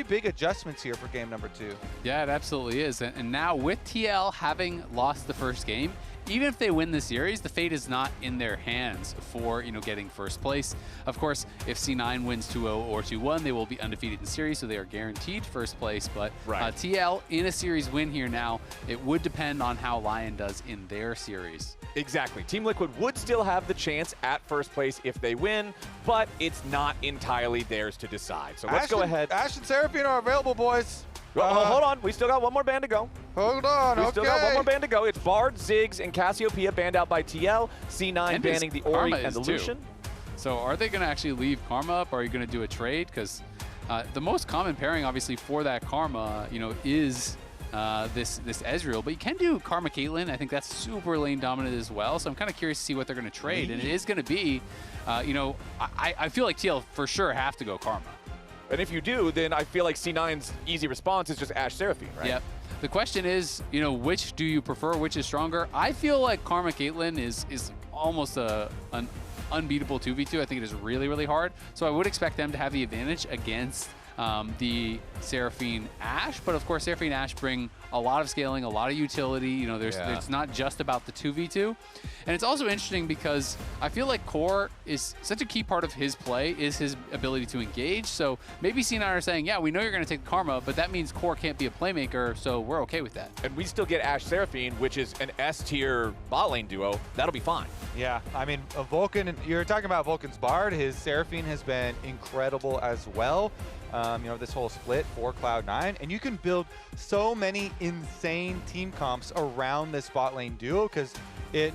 big adjustments here for game number 2. Yeah, it absolutely is. And now with TL having lost the first game, even if they win the series, the fate is not in their hands for, getting first place. Of course, if C9 wins 2-0 or 2-1, they will be undefeated in series, so they are guaranteed first place. But TL in a series win here now, it would depend on how Lion does in their series. Exactly. Team Liquid would still have the chance at first place if they win, but it's not entirely theirs to decide. So let's go ahead. AShe and Seraphine are available, boys. Hold on. We still got one more band to go. Hold on, We still got one more band to go. It's Bard, Ziggs, and Cassiopeia banned out by TL. C9 banning the Ori and the Lucian. So are they going to actually leave Karma up, or are you going to do a trade? Because the most common pairing, obviously, for that Karma, is this Ezreal. But you can do Karma Caitlyn. I think that's super lane dominant as well. So I'm kind of curious to see what they're going to trade. And it is going to be, I feel like TL for sure have to go Karma. And if you do, then I feel like C9's easy response is just AShe Seraphine, right? Yep. The question is, which do you prefer? Which is stronger? I feel like Karma Caitlyn is almost an unbeatable 2v2. I think it is really, really hard. So I would expect them to have the advantage against the Seraphine AShe. But of course, Seraphine AShe bring a lot of scaling, a lot of utility. It's not just about the 2v2. And it's also interesting because I feel like Core is such a key part of his play, is his ability to engage. So maybe C9 are saying, yeah, we know you're going to take the Karma, but that means Core can't be a playmaker, so we're okay with that. And we still get AShe Seraphine, which is an S-tier bot lane duo. That'll be fine. Yeah, I mean, Vulcan, you're talking about Vulcan's Bard. His Seraphine has been incredible as well. This whole split for Cloud9, and you can build so many insane team comps around this bot lane duo, because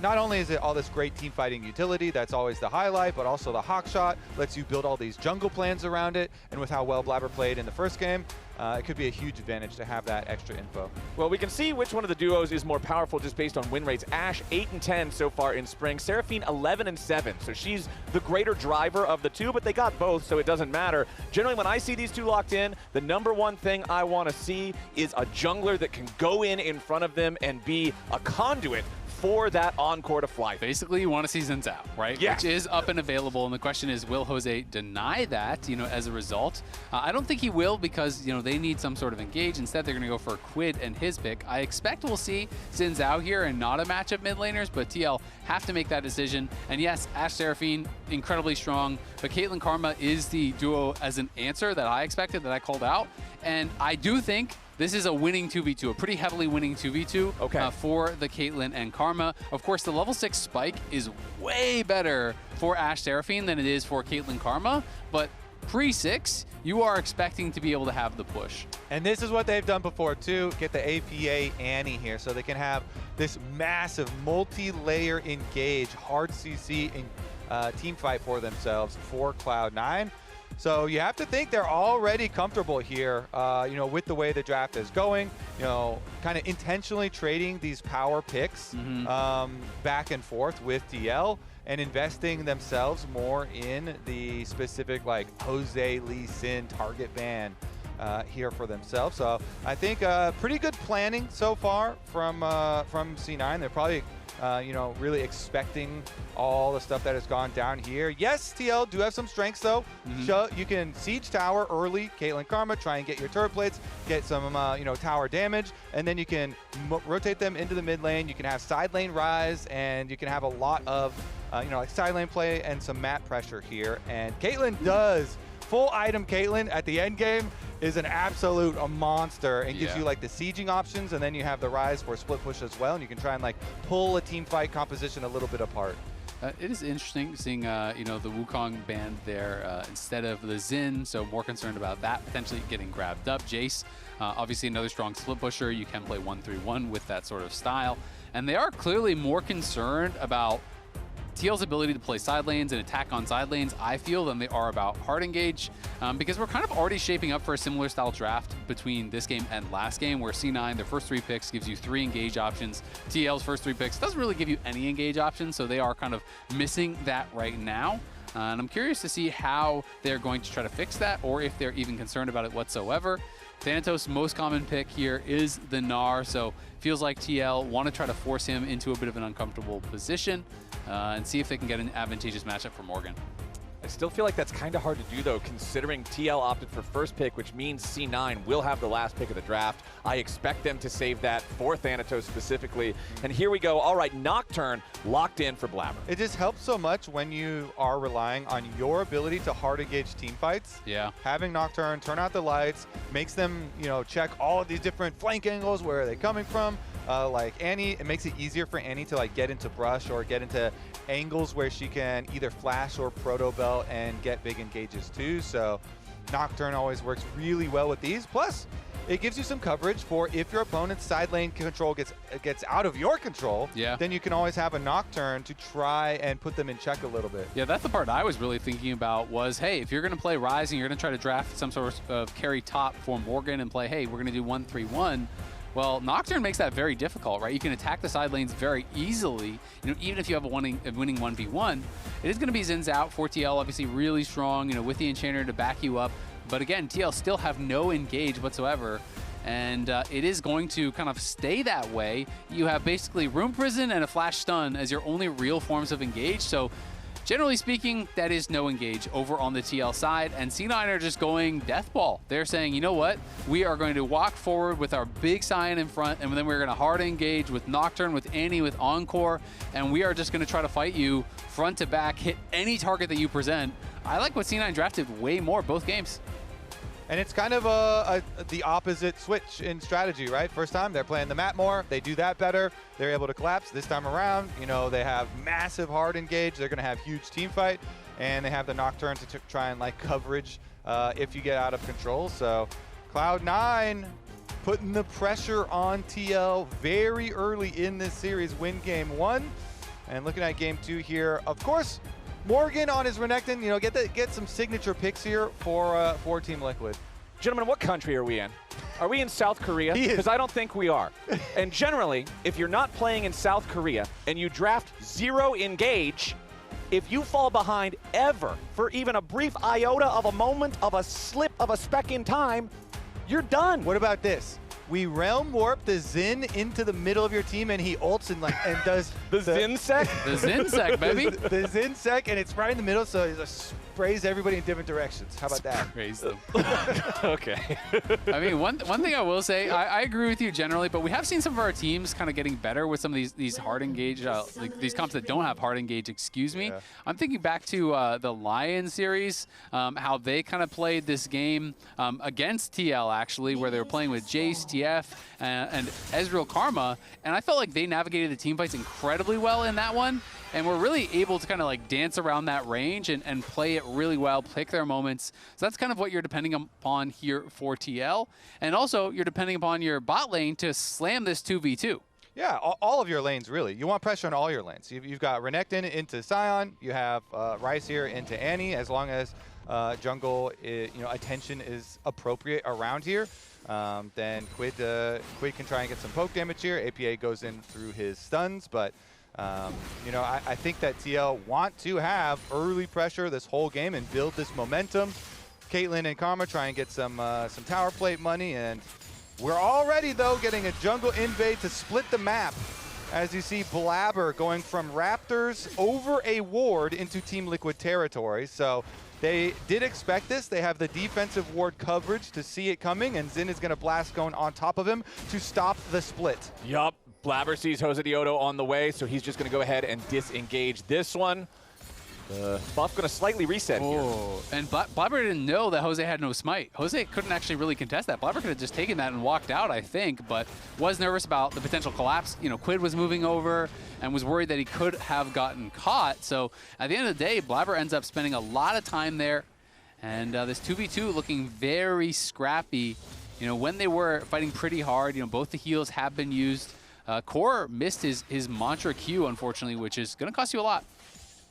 not only is it all this great team fighting utility, that's always the highlight, but also the hawk shot lets you build all these jungle plans around it, and with how well Blaber played in the first game, it could be a huge advantage to have that extra info. Well, we can see which one of the duos is more powerful just based on win rates. AShe 8-10 so far in spring. Seraphine 11-7, so she's the greater driver of the two, but they got both, so it doesn't matter. Generally, when I see these two locked in, the number one thing I want to see is a jungler that can go in front of them and be a conduit for that encore to fly. Basically, you want to see Zhao, right? Yes. Which is up and available, and the question is, will Jose deny that, as a result? I don't think he will, because, they need some sort of engage. Instead, they're going to go for QUID and his pick. I expect we'll see Zhao here and not a match of mid laners, but TL have to make that decision. And yes, AShe Seraphine, incredibly strong, but Caitlyn Karma is the duo as an answer that I expected, that I called out. And I do think this is a winning 2v2, a pretty heavily winning 2v2 for the Caitlyn and Karma. Of course, the level 6 spike is way better for AShe Seraphine than it is for Caitlyn Karma, but pre-6, you are expecting to be able to have the push. And this is what they've done before too, get the APA Annie here, so they can have this massive multi-layer engage, hard CC team fight for themselves for Cloud9. So you have to think they're already comfortable here, with the way the draft is going, kind of intentionally trading these power picks back and forth with TL and investing themselves more in the specific Jose Lee Sin target ban here for themselves. So I think pretty good planning so far from C9. They're probably really expecting all the stuff that has gone down here. Yes, TL do have some strengths though. You can siege tower early, Caitlyn Karma, try and get your turret plates, get some tower damage, and then you can rotate them into the mid lane. You can have side lane Ryze, and you can have a lot of side lane play and some map pressure here. And Caitlyn does. Full item Caitlyn at the end game is an absolute monster and gives you the sieging options, and then you have the Ryze for split push as well, and you can try and pull a team fight composition a little bit apart. It is interesting seeing the Wukong band there instead of the Xin, so more concerned about that potentially getting grabbed up. Jace, obviously another strong split pusher. You can play 1-3-1 with that sort of style, and they are clearly more concerned about TL's ability to play side lanes and attack on side lanes, I feel, than they are about hard engage, because we're kind of already shaping up for a similar style draft between this game and last game, where C9, their first 3 picks gives you 3 engage options. TL's first 3 picks doesn't really give you any engage options, so they are kind of missing that right now. And I'm curious to see how they're going to try to fix that, or if they're even concerned about it whatsoever. Thanatos' most common pick here is the Gnar, so feels like TL want to try to force him into a bit of an uncomfortable position and see if they can get an advantageous matchup for Morgan. I still feel like that's kind of hard to do, though, considering TL opted for first pick, which means C9 will have the last pick of the draft. I expect them to save that for Thanatos specifically. And here we go. All right, Nocturne locked in for Blaber. It just helps so much when you are relying on your ability to hard engage team fights. Yeah. Having Nocturne turn out the lights makes them, check all of these different flank angles. Where are they coming from? Like Annie, it makes it easier for Annie to like get into brush or get into angles where she can either flash or proto belt and get big engages too. So Nocturne always works really well with these. Plus, it gives you some coverage for if your opponent's side lane control gets out of your control, then you can always have a Nocturne to try and put them in check a little bit. Yeah, that's the part I was really thinking about was, hey, if you're going to play Ryze and you're going to try to draft some sort of carry top for Morgan and play, hey, we're going to do 1-3-1, well, Nocturne makes that very difficult, right? You can attack the side lanes very easily, even if you have a winning 1v1. It is going to be Zin's out. 4TL obviously really strong, with the Enchanter to back you up. But again, TL still have no engage whatsoever. And it is going to kind of stay that way. You have basically Room Prison and a Flash Stun as your only real forms of engage. So generally speaking, that is no engage over on the TL side, and C9 are just going death ball. They're saying, you know what? We are going to walk forward with our big Sion in front, and then we're going to hard engage with Nocturne, with Annie, with Encore, and we are just going to try to fight you front to back, hit any target that you present. I like what C9 drafted way more both games. And it's kind of the opposite switch in strategy, right? First time, they're playing the map more. They do that better. They're able to collapse. This time around, they have massive hard engage. They're going to have huge team fight. And they have the Nocturne to try and, coverage if you get out of control. So Cloud9 putting the pressure on TL very early in this series. Win game 1. And looking at game 2 here, of course, Morgan on his Renekton, get some signature picks here for Team Liquid. Gentlemen, what country are we in? Are we in South Korea? Because I don't think we are. And generally, if you're not playing in South Korea and you draft 0 engage, if you fall behind ever for even a brief iota of a moment of a slip of a speck in time, you're done. What about this? We realm warp the Zin into the middle of your team, and he ults and does the Zinsec? The Zinsec, baby. The Zinsec, and it's right in the middle, so he just sprays everybody in different directions. How about that? Sprays them. Okay. I mean, one thing I will say, I agree with you generally, but we have seen some of our teams kind of getting better with some of these hard engage, these comps that don't have hard engage, excuse me. Yeah. I'm thinking back to the Lion series, how they kind of played this game against TL, actually, where they were playing with Jace, TF, and Ezreal Karma, and I felt like they navigated the team fights incredibly well in that one, and were really able to kind of dance around that range and play it really well, pick their moments. So that's kind of what you're depending upon here for TL. And also, you're depending upon your bot lane to slam this 2v2. Yeah, all of your lanes, really. You want pressure on all your lanes. You've got Renekton into Sion. You have Ryze here into Annie, as long as jungle, attention is appropriate around here. Then QUID can try and get some poke damage here. APA goes in through his stuns, but I think that TL want to have early pressure this whole game and build this momentum. Caitlyn and Karma try and get some tower plate money, and we're already, though, getting a jungle invade to split the map. As you see, Blaber going from Raptors over a ward into Team Liquid territory. So they did expect this. They have the defensive ward coverage to see it coming, and Zin is going to blast going on top of him to stop the split. Yup. Blaber sees Josedeodo on the way, so he's just going to go ahead and disengage this one. The buff going to slightly reset here. And Blaber didn't know that Jose had no smite. Jose couldn't actually really contest that. Blaber could have just taken that and walked out, I think, but was nervous about the potential collapse. QUID was moving over and was worried that he could have gotten caught. So at the end of the day, Blaber ends up spending a lot of time there. And this 2v2 looking very scrappy. When they were fighting pretty hard, both the heals have been used. Core missed his mantra Q, unfortunately, which is going to cost you a lot.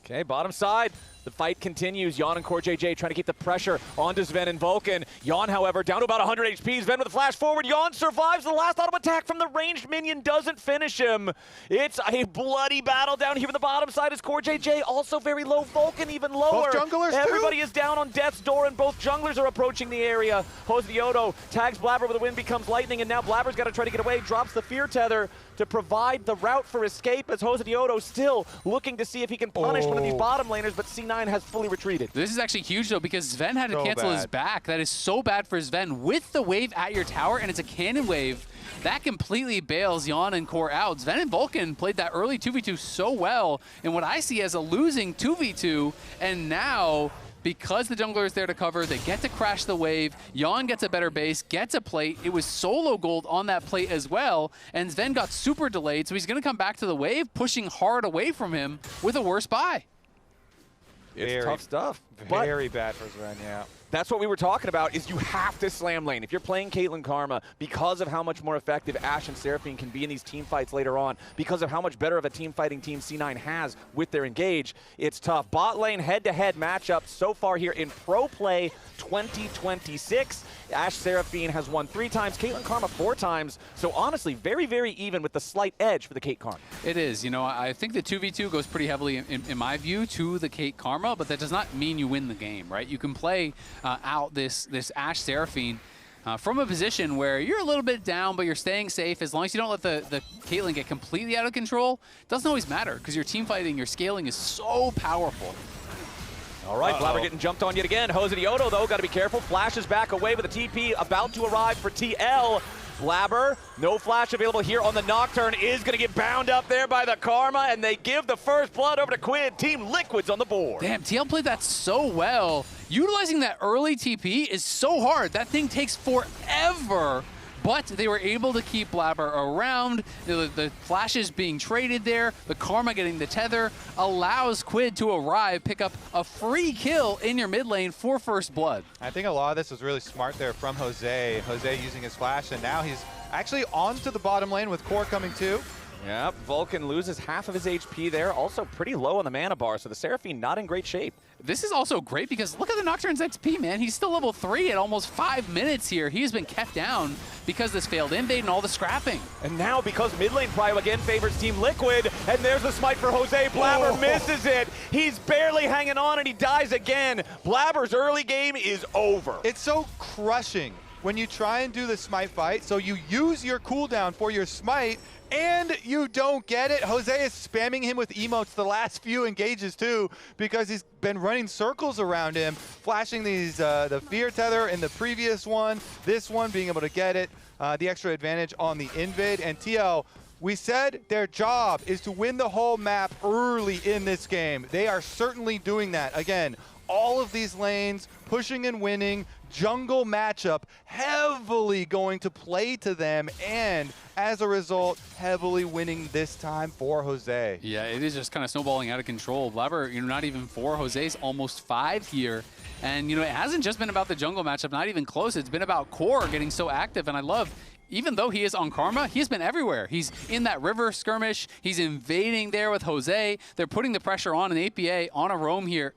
Okay, bottom side. The fight continues. Yeon and CoreJJ trying to keep the pressure onto Zven and Vulcan. Yeon, however, down to about 100 HP. Zven with a flash forward. Yeon survives the last auto attack from the ranged minion. Doesn't finish him. It's a bloody battle down here on the bottom side. Is CoreJJ also very low. Vulcan even lower. Both junglers Everybody is down on death's door, and both junglers are approaching the area. Josedeodo tags Blaber with the wind becomes lightning, and now Blaber's got to try to get away. Drops the fear tether to provide the route for escape, as Josedeodo still looking to see if he can punish one of these bottom laners, but C9 C9 has fully retreated. This is actually huge, though, because Zven had to So cancel his bad. back. That is so bad for Zven. With the wave at your tower, and it's a cannon wave, that completely bails Yeon and Core out. Zven and Vulcan played that early 2v2 so well, and what I see as a losing 2v2, and now, because the jungler is there to cover, they get to crash the wave. Yeon gets a better base, gets a plate. It was solo gold on that plate as well, and Zven got super delayed, so he's going to come back to the wave, pushing hard away from him with a worse buy. It's tough stuff. Very bad for Zven, yeah. That's what we were talking about, is you have to slam lane. If you're playing Caitlyn Karma, because of how much more effective AShe and Seraphine can be in these team fights later on, because of how much better of a team fighting team C9 has with their engage, it's tough. Bot lane head-to-head matchup so far here in Pro Play 2026. AShe Seraphine has won 3 times, Caitlyn Karma 4 times. So honestly, very, very even with the slight edge for the Kate Karma. It is. You know, I think the 2v2 goes pretty heavily, in my view, to the Kate Karma, but that does not mean you win the game, right? You can play out this AShe Seraphine from a position where you're a little bit down, but you're staying safe. As long as you don't let the Caitlyn get completely out of control, it doesn't always matter, because your team fighting, your scaling is so powerful. All right, Blaber getting jumped on yet again. Josedeodo, though, got to be careful. Flashes back away with a TP about to arrive for TL. Blaber, no flash available here on the Nocturne, is going to get bound up there by the Karma, and they give the first blood over to QUID. Team Liquid's on the board. Damn, TL played that so well. Utilizing that early TP is so hard. That thing takes forever. But they were able to keep Blaber around. The flashes being traded there, the Karma getting the tether, allows QUID to arrive, pick up a free kill in your mid lane for first blood. I think a lot of this was really smart there from Jose. Jose using his flash, and now he's actually onto the bottom lane with Core coming too. Yep, Vulcan loses half of his HP there. Also pretty low on the mana bar, so the Seraphine not in great shape. This is also great because look at the Nocturne's XP, man. He's still level 3 at almost 5 minutes here. He has been kept down because this failed invade and all the scrapping. And now, because mid lane prio again favors Team Liquid, and there's the smite for Jose. Blaber misses it. He's barely hanging on, and he dies again. Blaber's early game is over. It's so crushing when you try and do the smite fight, so you use your cooldown for your smite, and you don't get it. Jose is spamming him with emotes the last few engages too, because he's been running circles around him, flashing these the fear tether in the previous one, this one being able to get it, the extra advantage on the invade. And TL, we said their job is to win the whole map early in this game. They are certainly doing that. Again, all of these lanes, pushing and winning, jungle matchup heavily going to play to them, and as a result, heavily winning this time for Jose. Yeah, it is just kind of snowballing out of control. Blaber, you know, not even 4. Jose's almost 5 here. And, you know, it hasn't just been about the jungle matchup, not even close. It's been about Core getting so active, and I love, even though he is on Karma, he's been everywhere. He's in that river skirmish. He's invading there with Jose. They're putting the pressure on an APA, on a roam here.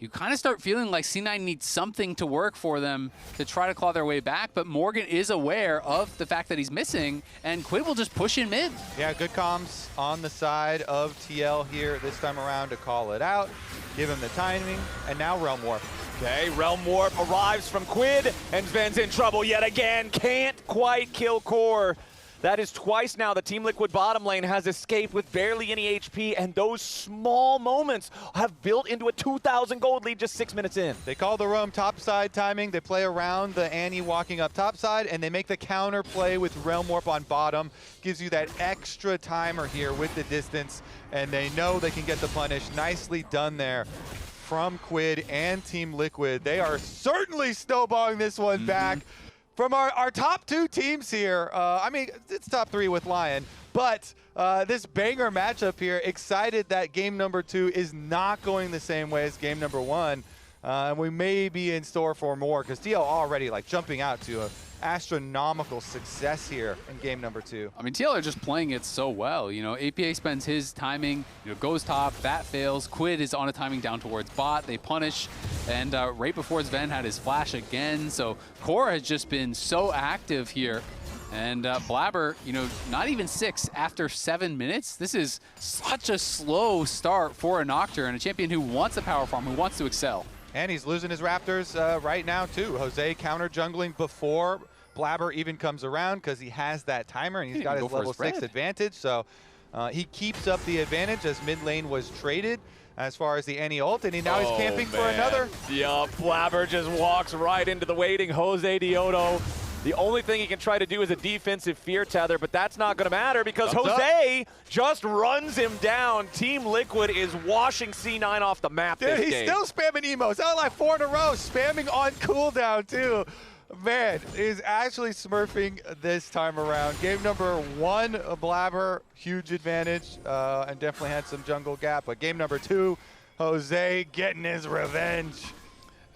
You kind of start feeling like C9 needs something to work for them to try to claw their way back, but Morgan is aware of the fact that he's missing, and QUID will just push in mid. Yeah, good comms on the side of TL here this time around to call it out, give him the timing, and now Realm Warp. Okay, Realm Warp arrives from QUID, and Zven's in trouble yet again. Can't quite kill Core. That is twice now the Team Liquid bottom lane has escaped with barely any HP, and those small moments have built into a 2,000 gold lead just 6 minutes in. They call the roam topside timing. They play around the Annie walking up topside, and they make the counter play with Realm Warp on bottom. Gives you that extra timer here with the distance, and they know they can get the punish. Nicely done there from QUID and Team Liquid. They are certainly snowballing this one back. From our top 2 teams here, I mean, it's top 3 with Lion, but this banger matchup here, excited that game number 2 is not going the same way as game number 1. We may be in store for more, because TL already like jumping out to a astronomical success here in game number 2. I mean, TL are just playing it so well. You know, APA spends his timing, you know, goes top, that fails. QUID is on a timing down towards bot. They punish, and right before Zven had his flash again. So Core has just been so active here. And Blaber, you know, not even 6 after 7 minutes. This is such a slow start for a Nocturne, a champion who wants a power farm, who wants to excel. And he's losing his Raptors right now too. Jose counter jungling before Blaber even comes around, because he has that timer and he's got his level 6 advantage. So he keeps up the advantage as mid lane was traded. as far as the Annie ult, and now he's camping for another. Yup, Blaber just walks right into the waiting Josedeodo. The only thing he can try to do is a defensive fear tether, but that's not going to matter because Jose just runs him down. Team Liquid is washing C9 off the map this game. He's still spamming emos. Oh, like 4 in a row, spamming on cooldown too. Man, he's actually smurfing this time around. Game number 1, Blaber, huge advantage, and definitely had some jungle gap. But game number 2, Jose getting his revenge.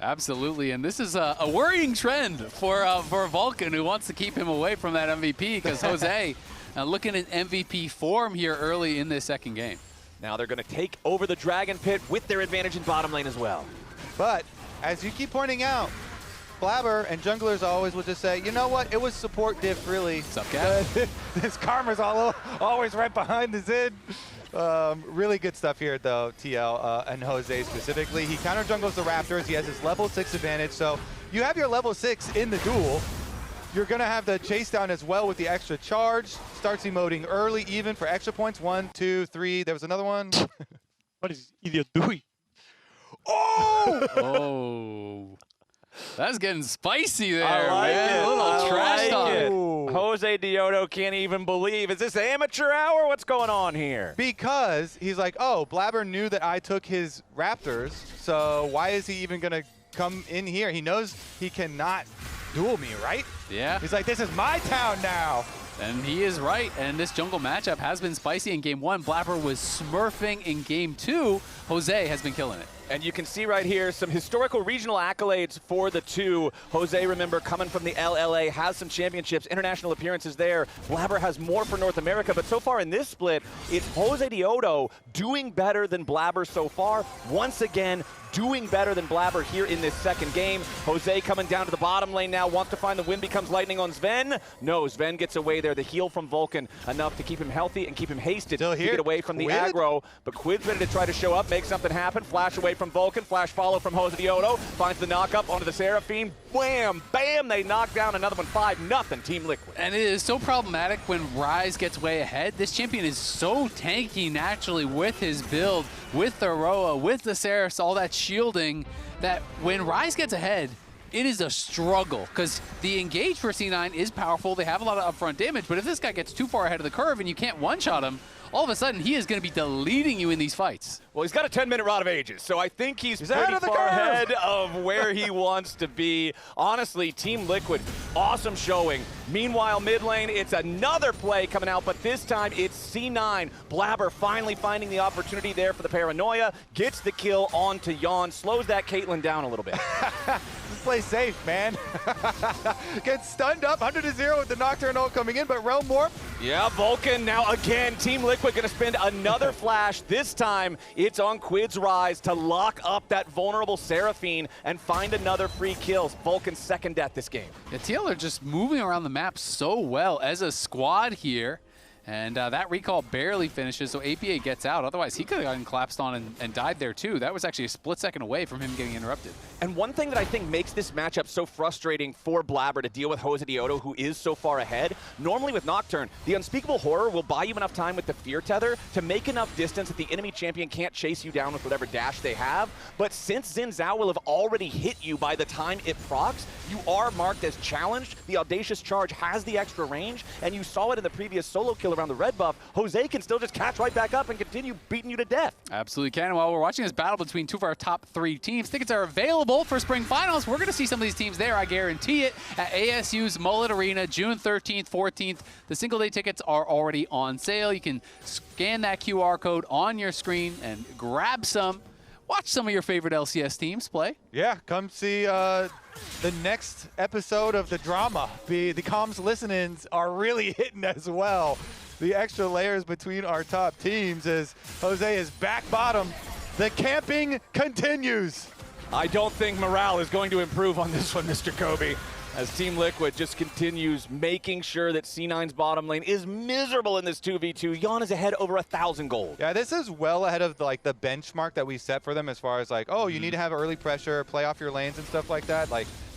Absolutely, and this is a worrying trend for Vulcan, who wants to keep him away from that MVP, because Jose looking at MVP form here early in this second game. Now they're going to take over the Dragon Pit with their advantage in bottom lane as well. But as you keep pointing out, Blaber and junglers always will just say, you know what, it was support diff really. What's up, Cap? This Karma's always right behind the Zid. Really good stuff here, though, TL and Jose specifically. He counter jungles the Raptors. He has his level 6 advantage. So you have your level 6 in the duel. You're going to have the chase down as well with the extra charge. Starts emoting early, even for extra points. 1, 2, 3. There was another one. What is idiot doing? Oh! Oh. That's getting spicy there, I like man. it. A little trash talk. Josedeodo can't even believe. Is this amateur hour? What's going on here? Because he's like, oh, Blaber knew that I took his Raptors, so why is he even going to come in here? He knows he cannot duel me, right? Yeah. He's like, this is my town now. And he is right, and this jungle matchup has been spicy in game 1. Blaber was smurfing in game 2. Jose has been killing it. And you can see right here some historical regional accolades for the two. Jose, remember, coming from the LLA, has some championships, international appearances there. Blaber has more for North America, but so far in this split, it's Josedeodo doing better than Blaber so far. Once again, doing better than Blaber here in this second game. Jose coming down to the bottom lane now, wants to find the wind becomes lightning on Zven. No, Zven gets away there. The heal from Vulcan, enough to keep him healthy and keep him hasted Still to here. get away from the QUID? aggro. But QUID's ready to try to show up, make something happen. Flash away from Vulcan, flash follow from Josedeodo, finds the knock up onto the Seraphine. Wham, bam, they knock down another one. 5-0 Team Liquid. And it is so problematic when Ryze gets way ahead. This champion is so tanky naturally with his build, with the Roa, with the Seraphs, all that shielding, that when Ryze gets ahead, it is a struggle, because the engage for C9 is powerful. They have a lot of upfront damage, but if this guy gets too far ahead of the curve and you can't one-shot him, all of a sudden he is going to be deleting you in these fights. Well, he's got a 10-minute Rod of Ages, so I think he's pretty ahead of the far curve. ahead of where he wants to be. Honestly, Team Liquid, awesome showing. Meanwhile, mid lane, it's another play coming out, but this time it's C9. Blaber finally finding the opportunity there for the paranoia, gets the kill onto Yeon, slows that Caitlyn down a little bit. Just play safe, man. Gets stunned up, 100-0 with the Nocturne ult coming in, but Realm Warp. Yeah, Vulcan now again. Team Liquid going to spend another flash. This time, it's on QUID's Ryze to lock up that vulnerable Seraphine and find another free kill. Vulcan's second death this game. The TL are just moving around the map so well as a squad here. And that recall barely finishes, so APA gets out. Otherwise, he could have gotten collapsed on and died there, too. That was actually a split second away from him getting interrupted. And one thing that I think makes this matchup so frustrating for Blaber to deal with Josedeodo, who is so far ahead, normally with Nocturne, the Unspeakable Horror will buy you enough time with the Fear Tether to make enough distance that the enemy champion can't chase you down with whatever dash they have. But since Zhao will have already hit you by the time it procs, you are marked as challenged. The Audacious Charge has the extra range, and you saw it in the previous solo kill around the red buff. Jose can still just catch right back up and continue beating you to death. Absolutely can. And while we're watching this battle between two of our top 3 teams, tickets are available for Spring Finals. We're going to see some of these teams there, I guarantee it, at ASU's Mullet Arena, June 13th, 14th. The single-day tickets are already on sale. You can scan that QR code on your screen and grab some. Watch some of your favorite LCS teams play. Yeah, come see the next episode of the drama. The comms listen-ins are really hitting as well. The extra layers between our top teams as Jose is back bottom. The camping continues. I don't think morale is going to improve on this one, Mr. Kobe, as Team Liquid just continues making sure that C9's bottom lane is miserable in this 2v2. Yeon is ahead over 1,000 gold. Yeah, this is well ahead of the benchmark that we set for them as far as oh, you need to have early pressure, play off your lanes and stuff like that.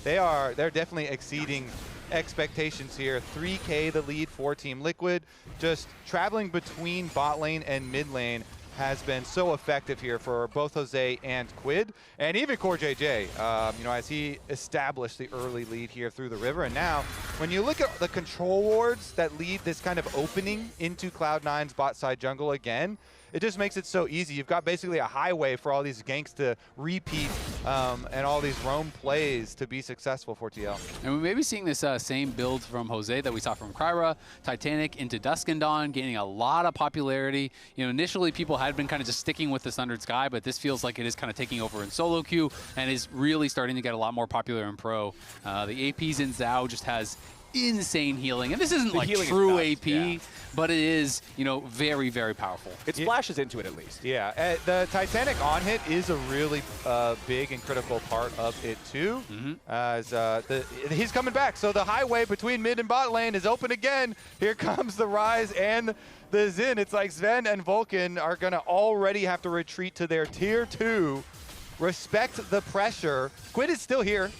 They're definitely exceeding expectations here. 3K the lead for Team Liquid, just traveling between bot lane and mid lane. has been so effective here for both Jose and QUID, and even CoreJJ, you know, as he established the early lead here through the river. And now, when you look at the control wards that lead this kind of opening into Cloud9's bot side jungle again, it just makes it so easy. You've got basically a highway for all these ganks to repeat and all these roam plays to be successful for TL. And we may be seeing this same build from Jose that we saw from Kryra, Titanic into Dusk and Dawn, gaining a lot of popularity. You know, initially people had been kind of just sticking with the Sundered Sky, but this feels like it is kind of taking over in solo queue and is really starting to get a lot more popular in pro. The APs in Zhao just has insane healing, and this isn't like true AP, but it is, you know, very, very powerful. It splashes into it at least. Yeah, the Titanic on hit is a really big and critical part of it too. As he's coming back, so the highway between mid and bot lane is open again. Here comes the Ryze and the Zin. It's like Zven and Vulcan are gonna already have to retreat to their tier 2. Respect the pressure. QUID is still here.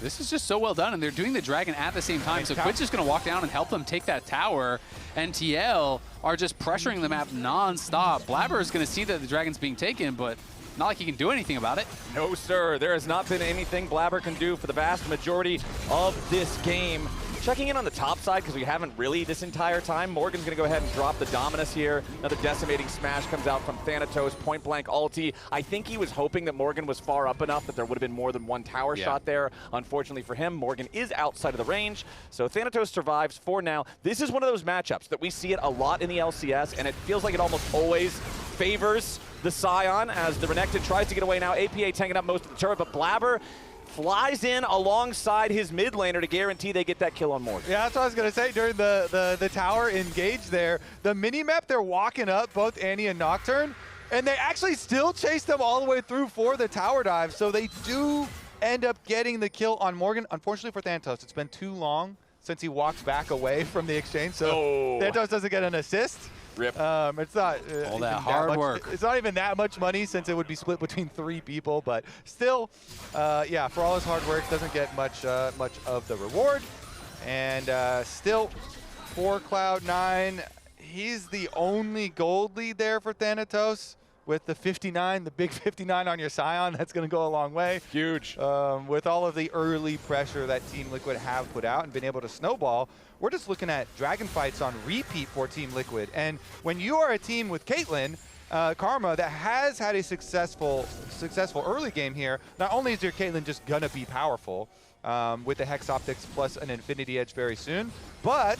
This is just so well done, and they're doing the dragon at the same time, so QUID's just going to walk down and help them take that tower, and TL are just pressuring the map non-stop. Blaber is going to see that the dragon's being taken, but not like he can do anything about it. No, sir. There has not been anything Blaber can do for the vast majority of this game. Checking in on the top side, because we haven't really this entire time. Morgan's going to go ahead and drop the Dominus here. Another decimating smash comes out from Thanatos, point blank ulti. I think he was hoping that Morgan was far up enough that there would have been more than one tower shot there. Unfortunately for him, Morgan is outside of the range, so Thanatos survives for now. This is one of those matchups that we see it a lot in the LCS, and it feels like it almost always favors the Sion as the Renekton tries to get away now. APA tanking up most of the turret, but Blaber flies in alongside his mid laner to guarantee they get that kill on Morgan. Yeah, that's what I was going to say during the tower engage there. The mini-map, they're walking up, both Annie and Nocturne, and they actually still chase them all the way through for the tower dive, so they do end up getting the kill on Morgan. Unfortunately for Thanatos, it's been too long since he walked back away from the exchange, so Thanatos doesn't get an assist. Rip. It's not all that hard work. It's not even that much money since it would be split between 3 people, but still, yeah, for all his hard work, doesn't get much of the reward. And still, for Cloud9, he's the only gold lead there for Thanatos. With the 59, the big 59 on your Sion, that's going to go a long way. Huge. With all of the early pressure that Team Liquid have put out and been able to snowball, we're just looking at dragon fights on repeat for Team Liquid. And when you are a team with Caitlyn, Karma, that has had a successful early game here, not only is your Caitlyn just going to be powerful with the Hex Optics plus an Infinity Edge very soon, but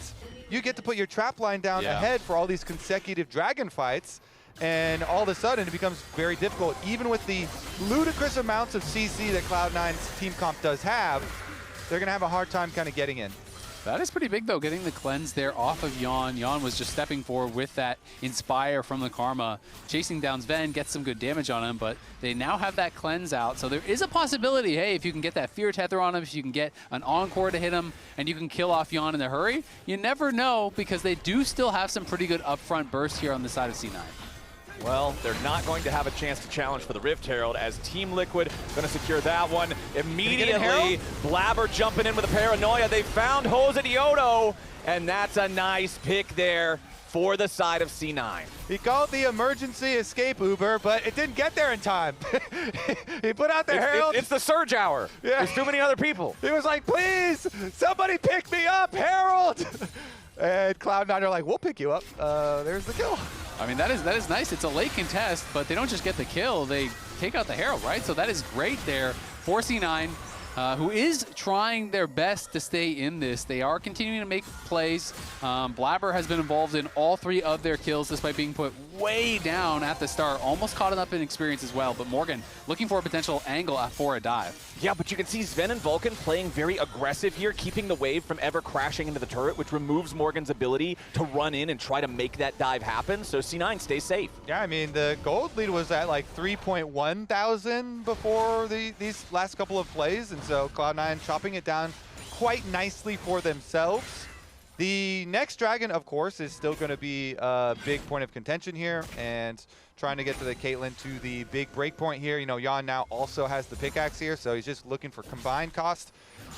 you get to put your trap line down ahead for all these consecutive dragon fights. And all of a sudden, it becomes very difficult, even with the ludicrous amounts of CC that Cloud9's team comp does have. They're going to have a hard time kind of getting in. That is pretty big, though, getting the cleanse there off of Yeon. Yeon was just stepping forward with that Inspire from the Karma. Chasing down Zven, gets some good damage on him, but they now have that cleanse out. So there is a possibility, hey, if you can get that Fear Tether on him, if you can get an Encore to hit him, and you can kill off Yeon in a hurry, you never know, because they do still have some pretty good upfront bursts here on the side of C9. Well, they're not going to have a chance to challenge for the Rift Herald as Team Liquid going to secure that one. Immediately, Blaber jumping in with a paranoia. They found Josedeodo, and that's a nice pick there for the side of C9. He called the emergency escape Uber, but it didn't get there in time. He put out the Herald. It's the surge hour. Yeah. There's too many other people. He was like, please, somebody pick me up, Herald. And Cloud9 are like, we'll pick you up. There's the kill. I mean, that is nice. It's a late contest, but they don't just get the kill. They take out the Herald, right? So that is great there for C9, who is trying their best to stay in this. They are continuing to make plays. Blaber has been involved in all 3 of their kills, despite being put way down at the start. Almost caught up in experience as well, but Morgan looking for a potential angle for a dive. Yeah, but you can see Zven and Vulcan playing very aggressive here, keeping the wave from ever crashing into the turret, which removes Morgan's ability to run in and try to make that dive happen. So C9 stays safe. Yeah, I mean, the gold lead was at like 3.1 thousand before these last couple of plays, and so Cloud9 chopping it down quite nicely for themselves. The next dragon, of course, is still going to be a big point of contention here, and trying to get to the Caitlyn to the big break point here. You know, Yeon now also has the pickaxe here, so he's just looking for combined cost.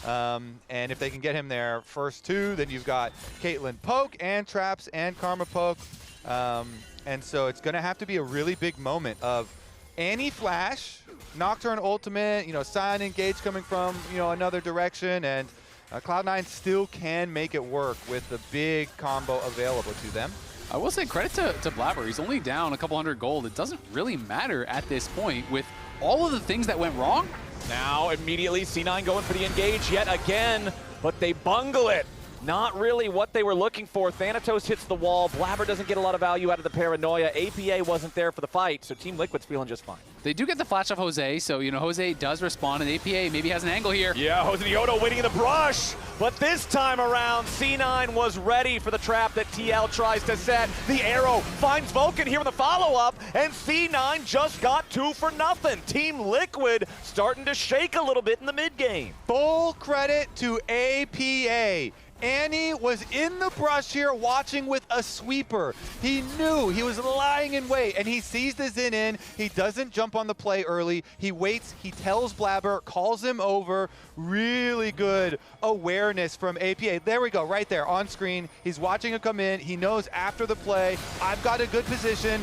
And if they can get him there first 2, then you've got Caitlyn poke and traps and Karma poke. And so it's going to have to be a really big moment of Annie flash, Nocturne ultimate, Sion engage coming from, another direction, and Cloud9 still can make it work with the big combo available to them. I will say credit to Blaber. He's only down a couple hundred gold. It doesn't really matter at this point with all of the things that went wrong. Now immediately C9 going for the engage yet again, but they bungle it. Not really what they were looking for. Thanatos hits the wall. Blaber doesn't get a lot of value out of the paranoia. APA wasn't there for the fight, so Team Liquid's feeling just fine. They do get the flash of Jose, so Jose does respond, and APA maybe has an angle here. Yeah, Josedeodo waiting in the brush, but this time around, C9 was ready for the trap that TL tries to set. The arrow finds Vulcan here in the follow-up, and C9 just got 2 for nothing. Team Liquid starting to shake a little bit in the mid-game. Full credit to APA. Annie was in the brush here watching with a sweeper. He knew he was lying in wait, and he sees the Zin in. He doesn't jump on the play early. He waits, he tells Blaber, calls him over. Really good awareness from APA. There we go, right there on screen. He's watching him come in. He knows after the play, I've got a good position.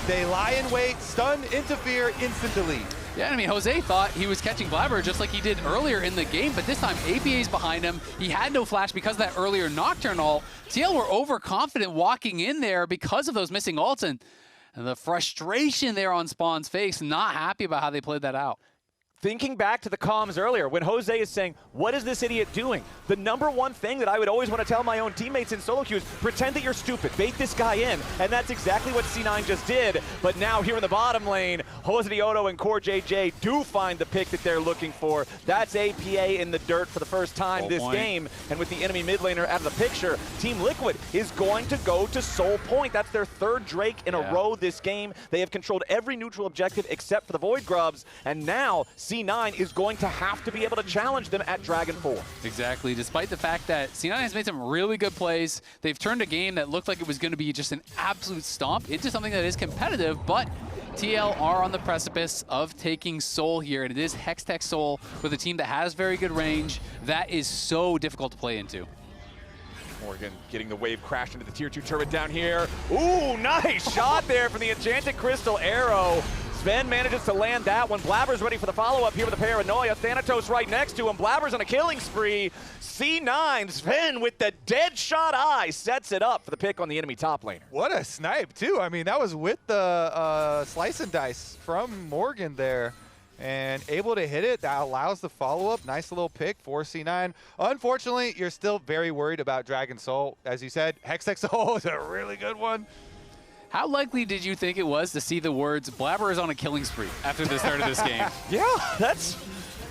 They lie in wait, stun, interfere, instant delete. Yeah, I mean, Jose thought he was catching Blaber just like he did earlier in the game, but this time APA's behind him. He had no flash because of that earlier Nocturne ult. TL were overconfident walking in there because of those missing ults, and the frustration there on Spawn's face, not happy about how they played that out. Thinking back to the comms earlier, when Jose is saying, what is this idiot doing? The number one thing that I would always want to tell my own teammates in solo queue is pretend that you're stupid, bait this guy in, and that's exactly what C9 just did. But now here in the bottom lane, Josedeodo and CoreJJ do find the pick that they're looking for. That's APA in the dirt for the first time this game, and with the enemy mid laner out of the picture, Team Liquid is going to go to Soul Point. That's their 3rd Drake in a row this game. They have controlled every neutral objective except for the Void Grubs, and now C9 is going to have to be able to challenge them at Dragon 4. Exactly. Despite the fact that C9 has made some really good plays, they've turned a game that looked like it was going to be just an absolute stomp into something that is competitive, but TL are on the precipice of taking Soul here, and it is Hextech Soul with a team that has very good range. That is so difficult to play into. Morgan getting the wave crashed into the tier 2 turret down here. Ooh, nice shot there from the Enchanted Crystal arrow. Zven manages to land that one. Blaber's ready for the follow-up here with the paranoia. Thanatos right next to him. Blaber's on a killing spree. C9, Zven with the dead shot eye sets it up for the pick on the enemy top laner. What a snipe, too. I mean, that was with the slice and dice from Morgan there. And able to hit it, that allows the follow-up. Nice little pick for C9. Unfortunately, you're still very worried about Dragon Soul. As you said, Hextech Soul is a really good one. How likely did you think it was to see the words, Blaber is on a killing spree after the start of this game? Yeah, that's...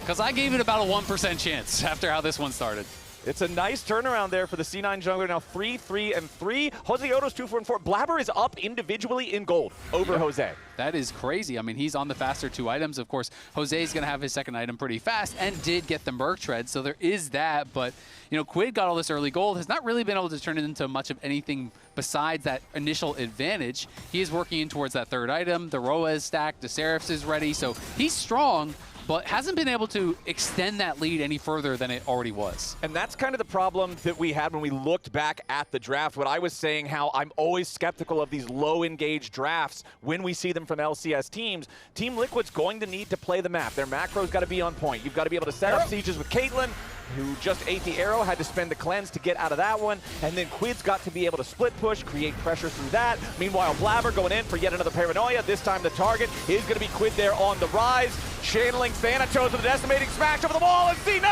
Because I gave it about a 1% chance after how this one started. It's a nice turnaround there for the C9 jungler. Now 3-3-3. Josedeodo's 2-4-4. Blaber is up individually in gold over Jose. That is crazy. I mean, he's on the faster 2 items. Of course, Jose's going to have his second item pretty fast and did get the Merc Tread, so there is that. But, QUID got all this early gold, has not really been able to turn it into much of anything besides that initial advantage. He is working in towards that 3rd item. The Roa is stacked. The Seraphs is ready, so he's strong, but hasn't been able to extend that lead any further than it already was. And that's kind of the problem that we had when we looked back at the draft. What I was saying, how I'm always skeptical of these low-engaged drafts when we see them from LCS teams. Team Liquid's going to need to play the map. Their macro's got to be on point. You've got to be able to set up sieges with Caitlyn, who just ate the arrow, had to spend the cleanse to get out of that one, and then QUID's got to be able to split push, create pressure through that. Meanwhile, Blaber going in for yet another paranoia. This time the target is going to be QUID there on the Ryze, channeling Thanatos with a decimating smash over the wall, and C9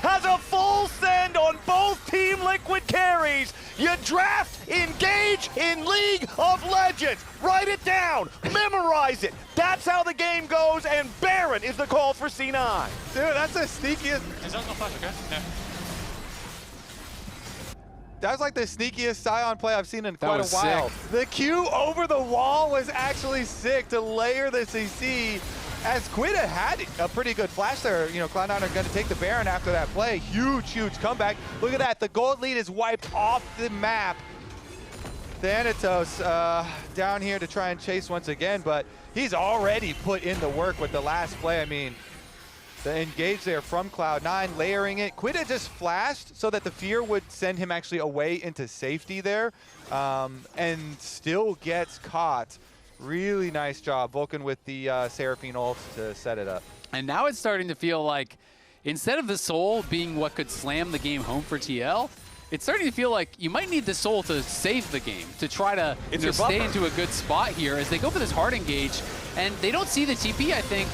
has a full send on both Team Liquid carries. You draft, engage in League of Legends. Write it down, memorize it. That's how the game goes, and Baron is the call for C9. Dude, that's the sneakiest. Is that not flash, okay? Yeah. That was like the sneakiest Sion play I've seen in quite a was while. sick. The Q over the wall was actually sick to layer the CC. As QUID had a pretty good flash there, Cloud9 are going to take the Baron after that play. Huge, huge comeback. Look at that. The gold lead is wiped off the map. Thanatos down here to try and chase once again, but he's already put in the work with the last play. I mean, The engage there from Cloud9, layering it. QUID had just flashed so that the fear would send him actually away into safety there, and still gets caught. Really nice job, Vulcan with the Seraphine ult to set it up. And now it's starting to feel like, instead of the soul being what could slam the game home for TL, it's starting to feel like you might need the soul to save the game, to try to stay into a good spot here as they go for this hard engage. And they don't see the TP, I think,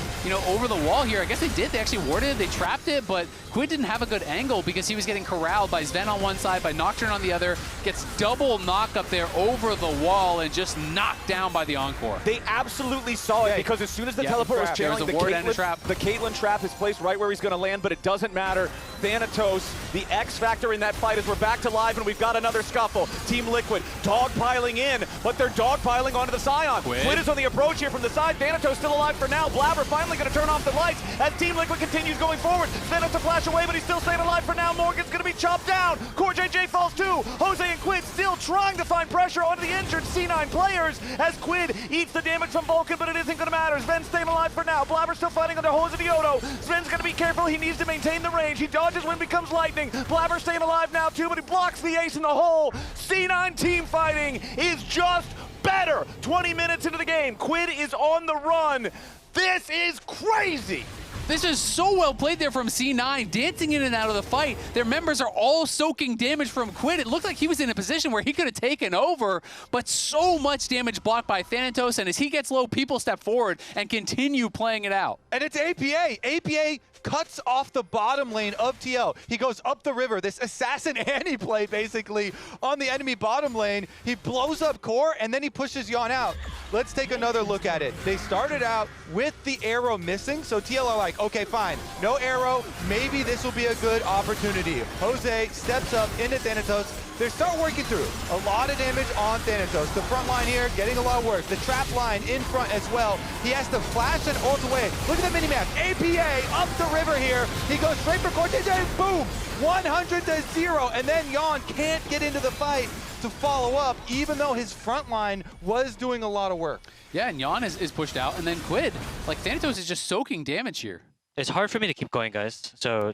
over the wall here. I guess they did. They actually warded it. They trapped it, but QUID didn't have a good angle because he was getting corralled by Zven on one side, by Nocturne on the other. Gets double knock up there over the wall and just knocked down by the Encore. They absolutely saw it because as soon as the teleport was channeling, the Caitlyn trap is placed right where he's going to land, but it doesn't matter. Thanatos, the X factor in that fight, as we're back to live and we've got another scuffle. Team Liquid dogpiling in, but they're dogpiling onto the Sion. QUID is on the approach here from the side. Thanatos still alive for now. Blaber finally going to turn off the lights as Team Liquid continues going forward. Thanatos to flash away, but he's still staying alive for now. Morgan's going to be chopped down. CoreJJ falls too. Jose and QUID still trying to find pressure onto the injured C9 players as QUID eats the damage from Vulcan, but it isn't going to matter. Zven staying alive for now. Blaber still fighting under Josedeodo. Zven's going to be careful. He needs to maintain the range. He dodges when becomes lightning. Blaber staying alive now too, but he blocks the ace in the hole. C9 team fighting is just better. 20 minutes into the game, QUID is on the run. This is crazy. This is so well played there from C9, dancing in and out of the fight. Their members are all soaking damage from QUID. It looked like he was in a position where he could have taken over, but so much damage blocked by Thanatos, and as he gets low, people step forward and continue playing it out. And it's APA. APA cuts off the bottom lane of TL. He goes up the river, this Assassin Annie play basically on the enemy bottom lane. He blows up Core and then he pushes Yeon out. Let's take another look at it. They started out with the arrow missing, so TL are like, okay, fine, no arrow, maybe this will be a good opportunity. Jose steps up into Thanatos. They start working through a lot of damage on Thanatos. The front line here getting a lot of work. The trap line in front as well. He has to flash and ult away. Look at the minimap. APA up the river here. He goes straight for CoreJJ. Boom! 100-0. And then Yeon can't get into the fight to follow up, even though his front line was doing a lot of work. Yeah, and Yeon is pushed out, and then QUID, like Thanatos is just soaking damage here. It's hard for me to keep going, guys. So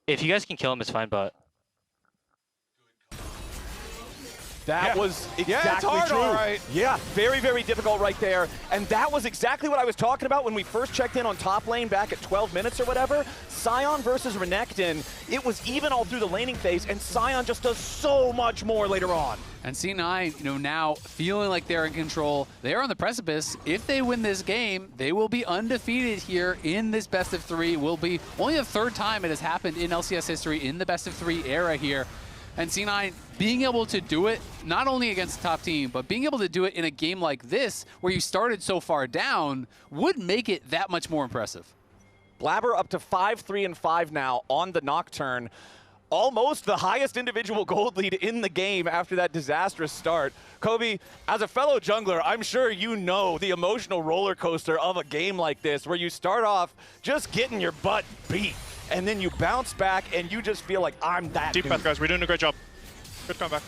if you guys can kill him, it's fine, but That was exactly hard, true. all right. Yeah, very, very difficult right there. And that was exactly what I was talking about when we first checked in on top lane back at 12 minutes or whatever. Sion versus Renekton, it was even all through the laning phase, and Sion just does so much more later on. And C9, now feeling like they're in control. They're on the precipice. If they win this game, they will be undefeated here in this best of three. Will be only the third time it has happened in LCS history in the best of three era here. And C9 being able to do it, not only against the top team, but being able to do it in a game like this, where you started so far down, would make it that much more impressive. Blaber up to 5-3-5 now on the Nocturne. Almost the highest individual gold lead in the game after that disastrous start. Kobe, as a fellow jungler, I'm sure you know the emotional roller coaster of a game like this, where you start off just getting your butt beat, and then you bounce back and you just feel like, I'm that Deep dude. path, guys. We're doing a great job. Good comeback.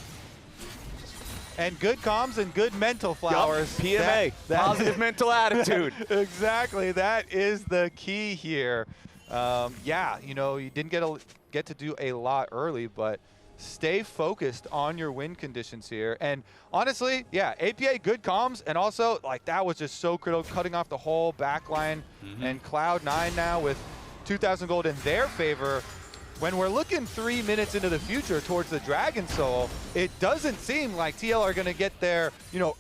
And good comms and good mental flowers. Yup, PMA, positive mental attitude. Exactly, that is the key here. Yeah, you didn't get to do a lot early, but stay focused on your win conditions here. And honestly, yeah, APA, good comms, and also, that was just so critical, cutting off the whole back line. And Cloud9 now with 2,000 gold in their favor. When we're looking 3 minutes into the future towards the Dragon Soul, it doesn't seem like TL are going to get their,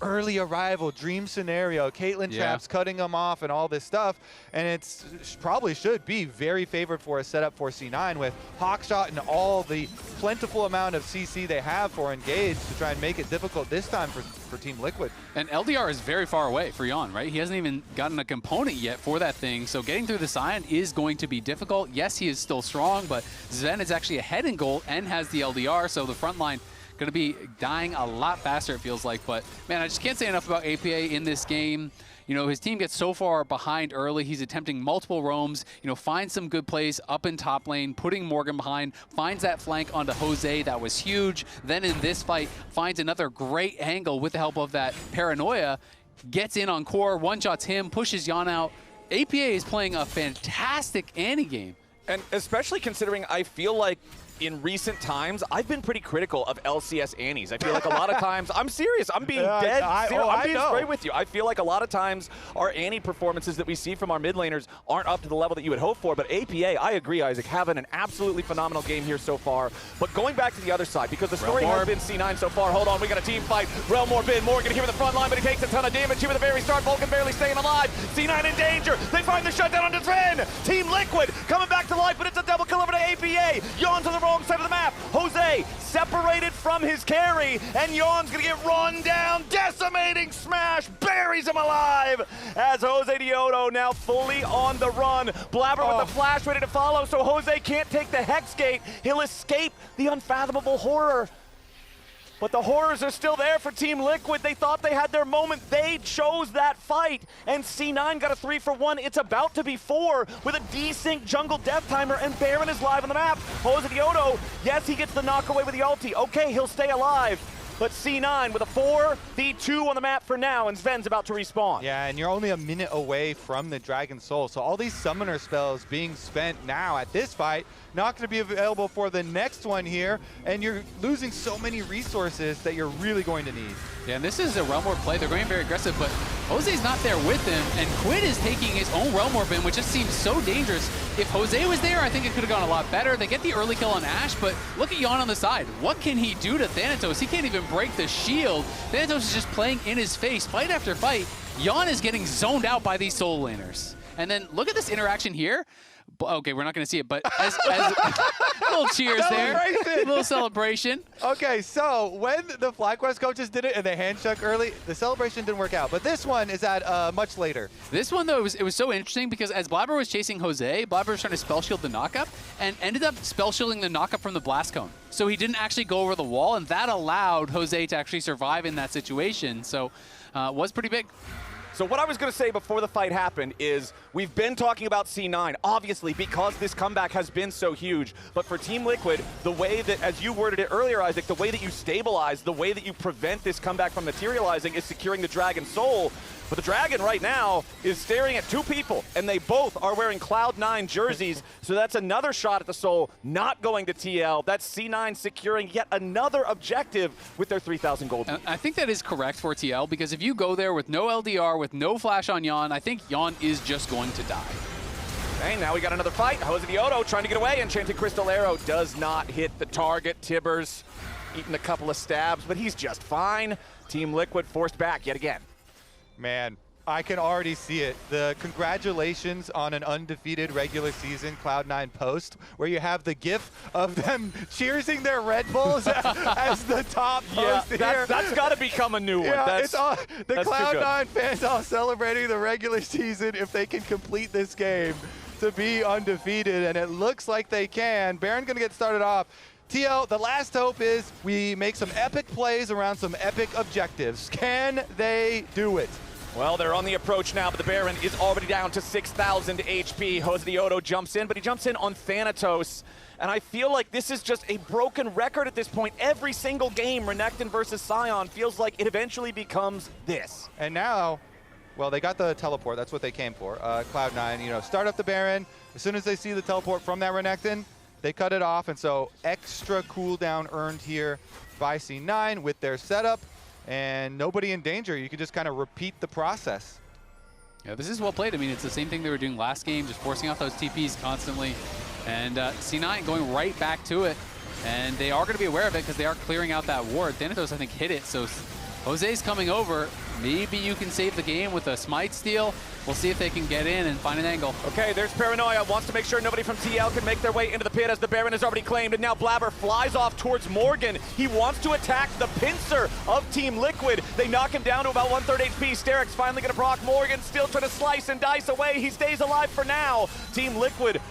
early arrival dream scenario. Caitlyn traps cutting them off and all this stuff. And it's probably should be very favored for a setup for C9 with Hawkshot and all the plentiful amount of CC they have for Engage to try and make it difficult this time for Team Liquid. And LDR is very far away for Yeon, right? He hasn't even gotten a component yet for that thing. So getting through the Sion is going to be difficult. Yes, he is still strong, but Zven is actually ahead in gold and has the LDR, so the front line going to be dying a lot faster, it feels like. But, man, I just can't say enough about APA in this game. His team gets so far behind early. He's attempting multiple roams, finds some good plays up in top lane, putting Morgan behind, finds that flank onto Jose. That was huge. Then in this fight, finds another great angle with the help of that Paranoia, gets in on Core, one-shots him, pushes Yeon out, APA is playing a fantastic Annie game. And especially considering I feel like in recent times, I've been pretty critical of LCS Annies. I feel like a lot of times, I'm serious, I'm being dead serious. I'm being straight with you. I feel like a lot of times our Annie performances that we see from our mid laners aren't up to the level that you would hope for, but APA, I agree, Isaac, having an absolutely phenomenal game here so far. But going back to the other side, because the story has been C9 so far. Hold on, we got a team fight. Relmore bin, Morgan here with the front line, but he takes a ton of damage here with the very start. Vulcan barely staying alive. C9 in danger. They find the shutdown on Zven. Team Liquid coming back to life, but it's a double kill over to APA. Yeon's on the wrong side of the map. Jose separated from his carry, and Yeon's gonna get run down. Decimating smash buries him alive as Josedeodo now fully on the run. Blaber with the flash ready to follow, so Jose can't take the Hex Gate. He'll escape the unfathomable horror. But the horrors are still there for Team Liquid. They thought they had their moment. They chose that fight. And C9 got a 3-for-1. It's about to be 4 with a desync jungle death timer, and Baron is live on the map. Josedeodo, yes, he gets the knock away with the ulti. Okay, he'll stay alive. But C9 with a 4v2 on the map for now, and Zven's about to respawn. Yeah, and you're only a minute away from the Dragon Soul, so all these summoner spells being spent now at this fight, not going to be available for the next one here, and you're losing so many resources that you're really going to need. Yeah, and this is a Realm War play. They're going very aggressive, but Jose's not there with him, and QUID is taking his own Realm War bin, which just seems so dangerous. If Jose was there, I think it could have gone a lot better. They get the early kill on AShe, but look at Yeon on the side. What can he do to Thanatos? He can't even break the shield. Thanatos is just playing in his face, fight after fight. Yeon is getting zoned out by these soul laners. And then look at this interaction here. Okay, we're not going to see it, but as little cheers there, a little celebration. Okay, so when the FlyQuest coaches did it and they handshook early, the celebration didn't work out. But this one is at much later. This one, though, it was so interesting because as Blaber was chasing Jose, Blaber was trying to spell shield the knockup and ended up spell shielding the knockup from the blast cone. So he didn't actually go over the wall, and that allowed Jose to actually survive in that situation. So it was pretty big. So what I was going to say before the fight happened is we've been talking about C9, obviously, because this comeback has been so huge. But for Team Liquid, the way that, as you worded it earlier, Isaac, the way that you stabilize, the way that you prevent this comeback from materializing is securing the Dragon Soul. But the Dragon right now is staring at 2 people, and they both are wearing Cloud9 jerseys. So that's another shot at the Soul, not going to TL. That's C9 securing yet another objective with their 3,000 gold. I think that is correct for TL, because if you go there with no LDR, with no flash on Yeon, I think Yeon is just going to die. Okay, now we got another fight. Josedeodo trying to get away. Enchanted Crystal Arrow does not hit the target. Tibbers eating a couple of stabs, but he's just fine. Team Liquid forced back yet again. Man, I can already see it. The congratulations on an undefeated regular season Cloud9 post, where you have the gif of them cheersing their Red Bulls as the top post here. That's got to become a new one. Yeah, it's all, the Cloud9 fans all celebrating the regular season if they can complete this game to be undefeated, and it looks like they can. Baron going to get started off. TL, the last hope is we make some epic plays around some epic objectives. Can they do it? Well, they're on the approach now, but the Baron is already down to 6,000 HP. Josedeodo jumps in, but he jumps in on Thanatos. And I feel like this is just a broken record at this point. Every single game, Renekton versus Sion, feels like it eventually becomes this. And now, well, they got the teleport. That's what they came for. Cloud9, you know, start up the Baron. As soon as they see the teleport from that Renekton, they cut it off. And so extra cooldown earned here by C9 with their setup. And nobody in danger. You can just kind of repeat the process. Yeah, this is well played. I mean, it's the same thing they were doing last game, just forcing out those TPs constantly. And C9 going right back to it. And they are going to be aware of it because they are clearing out that ward. Thanatos, I think, hit it. So Jose's coming over. Maybe you can save the game with a Smite steal. We'll see if they can get in and find an angle. Okay, there's Paranoia. Wants to make sure nobody from TL can make their way into the pit as the Baron is already claimed. And now Blaber flies off towards Morgan. He wants to attack the pincer of Team Liquid. They knock him down to about 1/3 HP. Sterik's finally going to proc Morgan. Still trying to slice and dice away. He stays alive for now. Team Liquid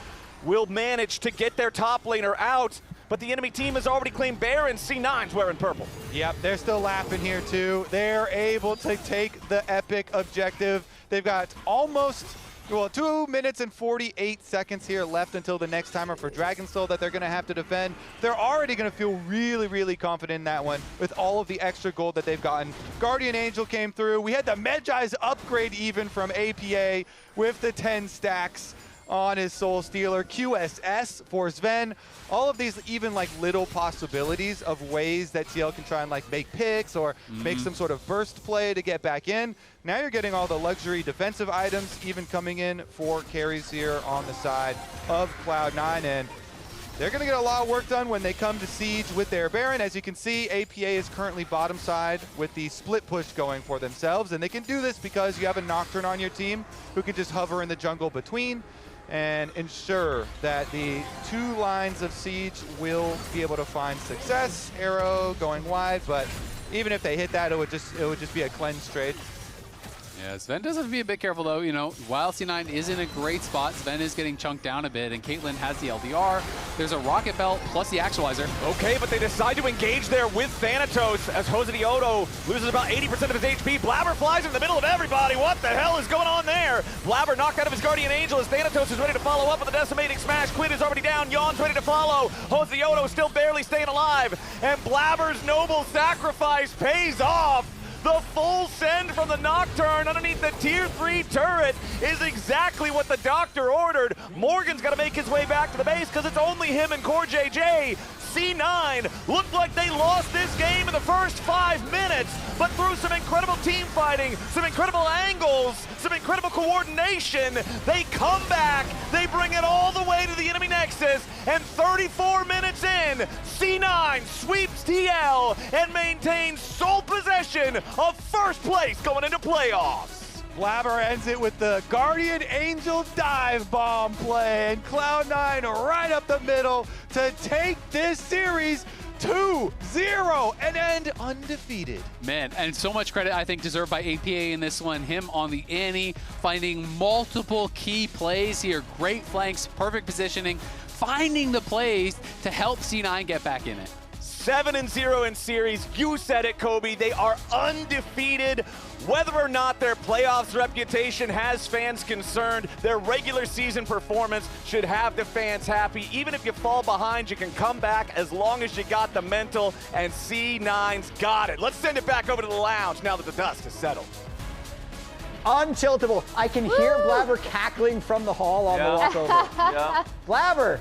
will manage to get their top laner out. But the enemy team has already claimed Baron. C9's wearing purple. Yep, they're still laughing here too. They're able to take the epic objective. They've got almost Well, 2 minutes and 48 seconds here left until the next timer for Dragon Soul that they're going to have to defend. They're already going to feel really, really confident in that one with all of the extra gold that they've gotten. Guardian Angel came through. We had the Medjai's upgrade even from APA with the 10 stacks on his Soul Stealer. QSS for Zven. All of these even like little possibilities of ways that TL can try and like make picks or make some sort of burst play to get back in. Now you're getting all the luxury defensive items even coming in for carries here on the side of Cloud9, and they're going to get a lot of work done when they come to Siege with their Baron. As you can see, APA is currently bottom side with the split push going for themselves, and they can do this because you have a Nocturne on your team who can just hover in the jungle between and ensure that the 2 lines of Siege will be able to find success. Arrow going wide, but even if they hit that, it would just be a cleanse trade. Yeah, Zven does have to be a bit careful though. You know, while C9 is in a great spot, Zven is getting chunked down a bit, and Caitlyn has the LDR. There's a rocket belt plus the actualizer. Okay, but they decide to engage there with Thanatos as Josedeodo loses about 80% of his HP. Blaber flies in the middle of everybody. What the hell is going on there? Blaber knocked out of his Guardian Angel as Thanatos is ready to follow up with a decimating smash. QUID is already down. Yeon's ready to follow. Josedeodo still barely staying alive. And Blaber's noble sacrifice pays off. The full send from the Nocturne underneath the tier 3 turret is exactly what the doctor ordered. Morgan's got to make his way back to the base because it's only him and CoreJJ. C9 looked like they lost this game in the first 5 minutes, but through some incredible team fighting, some incredible angles, some incredible coordination, they come back, they bring it all the way to the enemy nexus, and 34 minutes in, C9 sweeps TL and maintains sole possession of first place going into playoffs. Blaber ends it with the Guardian Angel dive bomb play, and Cloud9 right up the middle to take this series 2-0 and end undefeated. Man, and so much credit I think deserved by APA in this one. Him on the Annie, finding multiple key plays here. Great flanks, perfect positioning, finding the plays to help C9 get back in it. 7-0 in series. You said it, Kobe. They are undefeated. Whether or not their playoffs reputation has fans concerned, their regular season performance should have the fans happy. Even if you fall behind, you can come back as long as you got the mental, and C9's got it. Let's send it back over to the lounge now that the dust has settled. Untiltable. I can hear Blaber cackling from the hall on the walk over. Yeah. Blaber,